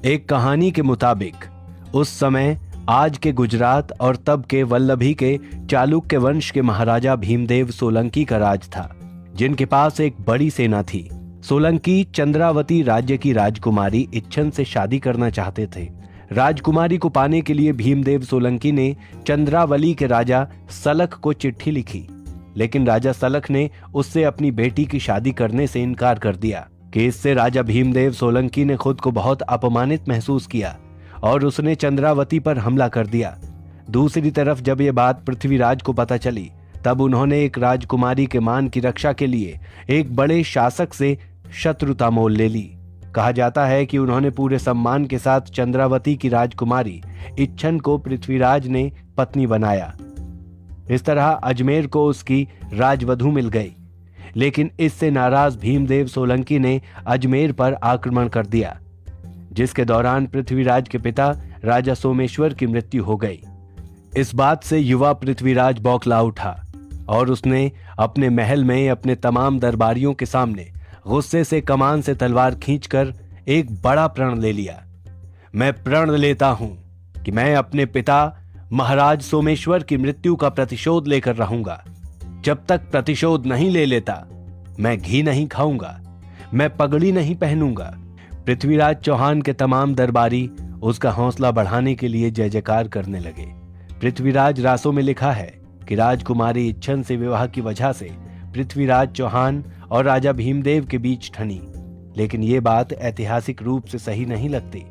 एक कहानी के मुताबिक उस समय आज के गुजरात और तब के वल्लभी के चालुक्य वंश के महाराजा भीमदेव सोलंकी का राज था, जिनके पास एक बड़ी सेना थी। सोलंकी चंद्रावती राज्य की राजकुमारी इच्छन से शादी करना चाहते थे। राजकुमारी को पाने के लिए भीमदेव सोलंकी ने चंद्रावली के राजा सलख को चिट्ठी लिखी, लेकिन राजा सलख ने उससे अपनी बेटी की शादी करने से इनकार कर दिया कि इससे राजा भीमदेव सोलंकी ने खुद को बहुत अपमानित महसूस किया और उसने चंद्रावती पर हमला कर दिया। दूसरी तरफ जब यह बात पृथ्वीराज को पता चली, तब उन्होंने एक राजकुमारी के मान की रक्षा के लिए एक बड़े शासक से शत्रुता मोल ले ली। कहा जाता है कि उन्होंने पूरे सम्मान के साथ चंद्रावती की राजकुमारी इच्छन को पृथ्वीराज ने पत्नी बनाया। इस तरह अजमेर को उसकी राजवधू मिल गई। लेकिन इससे नाराज भीमदेव सोलंकी ने अजमेर पर आक्रमण कर दिया, जिसके दौरान पृथ्वीराज के पिता राजा सोमेश्वर की मृत्यु हो गई। इस बात से युवा पृथ्वीराज बौखला उठा और उसने अपने महल में अपने तमाम दरबारियों के सामने गुस्से से कमान से तलवार खींचकर एक बड़ा प्रण ले लिया। मैं प्रण लेता हूं कि मैं अपने पिता महाराज सोमेश्वर की मृत्यु का प्रतिशोध लेकर रहूंगा। जब तक प्रतिशोध नहीं ले लेता मैं घी नहीं खाऊंगा, मैं पगड़ी नहीं पहनूंगा। पृथ्वीराज चौहान के तमाम दरबारी उसका हौसला बढ़ाने के लिए जय जयकार करने लगे। पृथ्वीराज रासों में लिखा है कि राजकुमारी इच्छन से विवाह की वजह से पृथ्वीराज चौहान और राजा भीमदेव के बीच ठनी। लेकिन ये बात ऐतिहासिक रूप से सही नहीं लगती,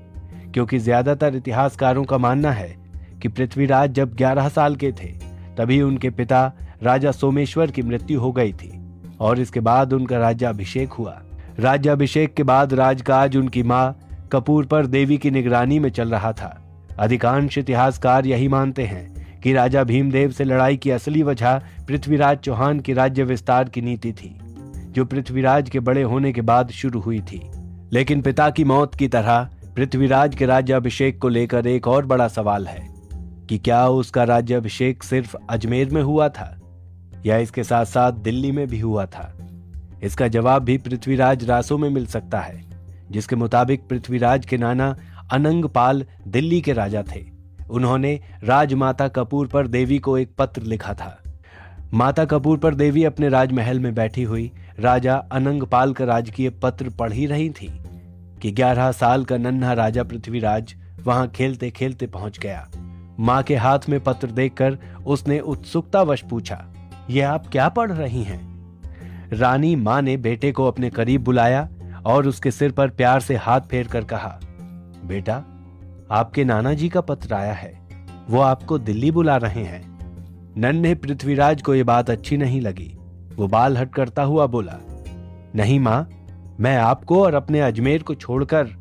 क्योंकि ज्यादातर इतिहासकारों का मानना है कि पृथ्वीराज जब 11 साल के थे तभी उनके पिता राजा सोमेश्वर की मृत्यु हो गई थी और इसके बाद उनका राज्याभिषेक हुआ। राज्याभिषेक के बाद राजकाज उनकी मां कपूरपर देवी की निगरानी में चल रहा था। अधिकांश इतिहासकार यही मानते हैं कि राजा भीमदेव से लड़ाई की असली वजह पृथ्वीराज चौहान की राज्य विस्तार की नीति थी, जो पृथ्वीराज के बड़े होने के बाद शुरू हुई थी। लेकिन पिता की मौत की तरह पृथ्वीराज के राज्याभिषेक को लेकर एक और बड़ा सवाल है कि क्या उसका राज्याभिषेक सिर्फ अजमेर में हुआ था या इसके साथ साथ दिल्ली में भी हुआ था। इसका जवाब भी पृथ्वीराज रासों में मिल सकता है, जिसके मुताबिक पृथ्वीराज के नाना अनंगपाल दिल्ली के राजा थे। उन्होंने राजमाता कपूरपर देवी को एक पत्र लिखा था। माता कपूरपर देवी अपने राजमहल में बैठी हुई राजा अनंगपाल का राजकीय पत्र पढ़ ही रही थी कि 11 साल का नन्हा राजा पृथ्वीराज वहां खेलते खेलते पहुंच गया। मां के हाथ में पत्र देखकर उसने उत्सुकतावश पूछा, यह आप क्या पढ़ रही हैं? रानी मां ने बेटे को अपने करीब बुलाया और उसके सिर पर प्यार से हाथ फेर कर कहा, बेटा, आपके नाना जी का पत्र आया है, वो आपको दिल्ली बुला रहे हैं। नन्हे पृथ्वीराज को यह बात अच्छी नहीं लगी। वो बाल हट करता हुआ बोला, नहीं मां, मैं आपको और अपने अजमेर को छोड़कर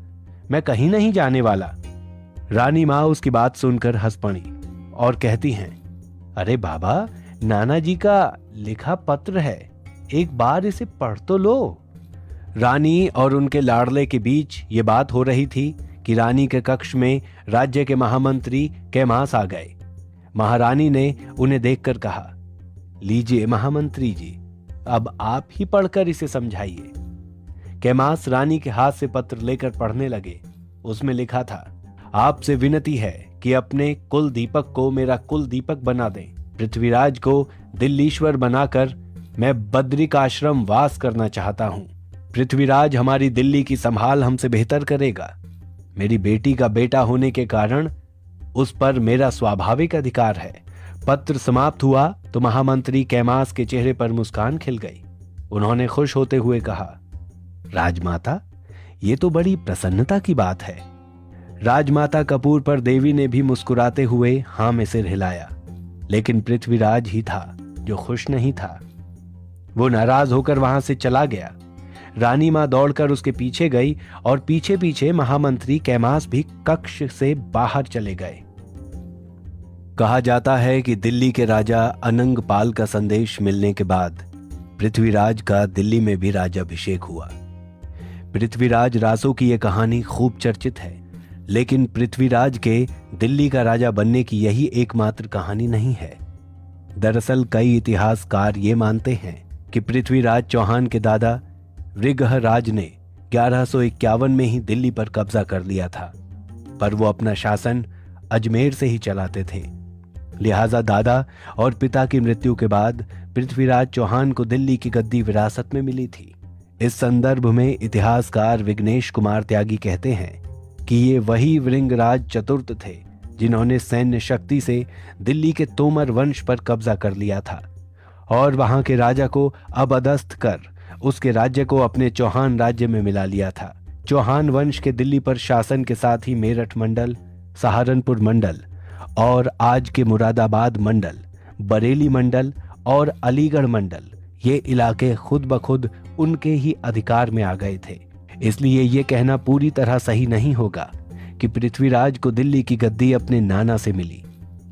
मैं कहीं नहीं जाने वाला। रानी मां उसकी बात सुनकर हंस पड़ी और कहती हैं, अरे बाबा, नाना जी का लिखा पत्र है, एक बार इसे पढ़ तो लो। रानी और उनके लाडले के बीच ये बात हो रही थी कि रानी के कक्ष में राज्य के महामंत्री कैमास आ गए। महारानी ने उन्हें देखकर कहा, लीजिए महामंत्री जी, अब आप ही पढ़कर इसे समझाइए। कैमास रानी के हाथ से पत्र लेकर पढ़ने लगे। उसमें लिखा था, आपसे विनती है कि अपने कुल दीपक को मेरा कुल दीपक बना दें। पृथ्वीराज को दिल्लीश्वर बनाकर मैं बद्रिकाश्रम वास करना चाहता हूं। पृथ्वीराज हमारी दिल्ली की संभाल हमसे बेहतर करेगा। मेरी बेटी का बेटा होने के कारण उस पर मेरा स्वाभाविक अधिकार है। पत्र समाप्त हुआ तो महामंत्री कैमास के चेहरे पर मुस्कान खिल गई। उन्होंने खुश होते हुए कहा, राजमाता, ये तो बड़ी प्रसन्नता की बात है। राजमाता कपूरपर देवी ने भी मुस्कुराते हुए हां में सिर हिलाया, लेकिन पृथ्वीराज ही था जो खुश नहीं था। वो नाराज होकर वहां से चला गया। रानी मां दौड़कर उसके पीछे गई और पीछे पीछे महामंत्री कैमास भी कक्ष से बाहर चले गए। कहा जाता है कि दिल्ली के राजा अनंगपाल का संदेश मिलने के बाद पृथ्वीराज का दिल्ली में भी राज्याभिषेक हुआ। पृथ्वीराज रासों की यह कहानी खूब चर्चित है, लेकिन पृथ्वीराज के दिल्ली का राजा बनने की यही एकमात्र कहानी नहीं है। दरअसल कई इतिहासकार ये मानते हैं कि पृथ्वीराज चौहान के दादा वृगहराज ने 1151 में ही दिल्ली पर कब्जा कर लिया था, पर वो अपना शासन अजमेर से ही चलाते थे। लिहाजा दादा और पिता की मृत्यु के बाद पृथ्वीराज चौहान को दिल्ली की गद्दी विरासत में मिली थी। इस संदर्भ में इतिहासकार विघ्नेश कुमार त्यागी कहते हैं कि ये वही वृंगराज चतुर्थ थे जिन्होंने सैन्य शक्ति से दिल्ली के तोमर वंश पर कब्जा कर लिया था और वहां के राजा को अपदस्थ कर उसके राज्य को अपने चौहान राज्य में मिला लिया था। चौहान वंश के दिल्ली पर शासन के साथ ही मेरठ मंडल, सहारनपुर मंडल और आज के मुरादाबाद मंडल, बरेली मंडल और अलीगढ़ मंडल, ये इलाके खुद ब खुद उनके ही अधिकार में आ गए थे। इसलिए ये कहना पूरी तरह सही नहीं होगा कि पृथ्वीराज को दिल्ली की गद्दी अपने नाना से मिली,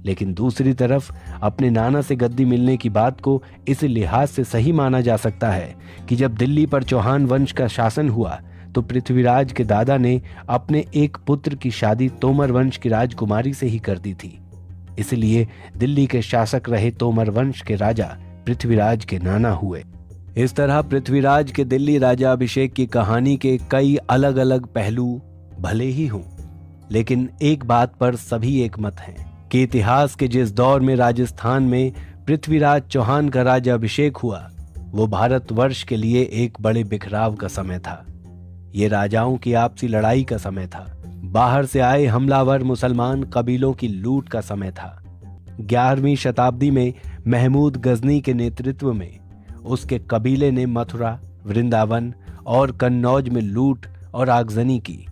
लेकिन दूसरी तरफ अपने नाना से गद्दी मिलने की बात को इस लिहाज से सही माना जा सकता है कि जब दिल्ली पर चौहान वंश का शासन हुआ तो पृथ्वीराज के दादा ने अपने एक पुत्र की शादी तोमर वंश की राजकुमारी से ही कर दी थी। इसलिए दिल्ली के शासक रहे तोमर वंश के राजा पृथ्वीराज के नाना हुए। इस तरह पृथ्वीराज के दिल्ली राजा अभिषेक की कहानी के कई अलग अलग पहलू भले ही हों, लेकिन एक बात पर सभी एक मत हैं कि इतिहास के जिस दौर में राजस्थान में पृथ्वीराज चौहान का राज्य अभिषेक हुआ वो भारतवर्ष के लिए एक बड़े बिखराव का समय था। ये राजाओं की आपसी लड़ाई का समय था, बाहर से आए हमलावर मुसलमान कबीलों की लूट का समय था। 11वीं शताब्दी में महमूद गजनी के नेतृत्व में उसके कबीले ने मथुरा, वृंदावन और कन्नौज में लूट और आगजनी की।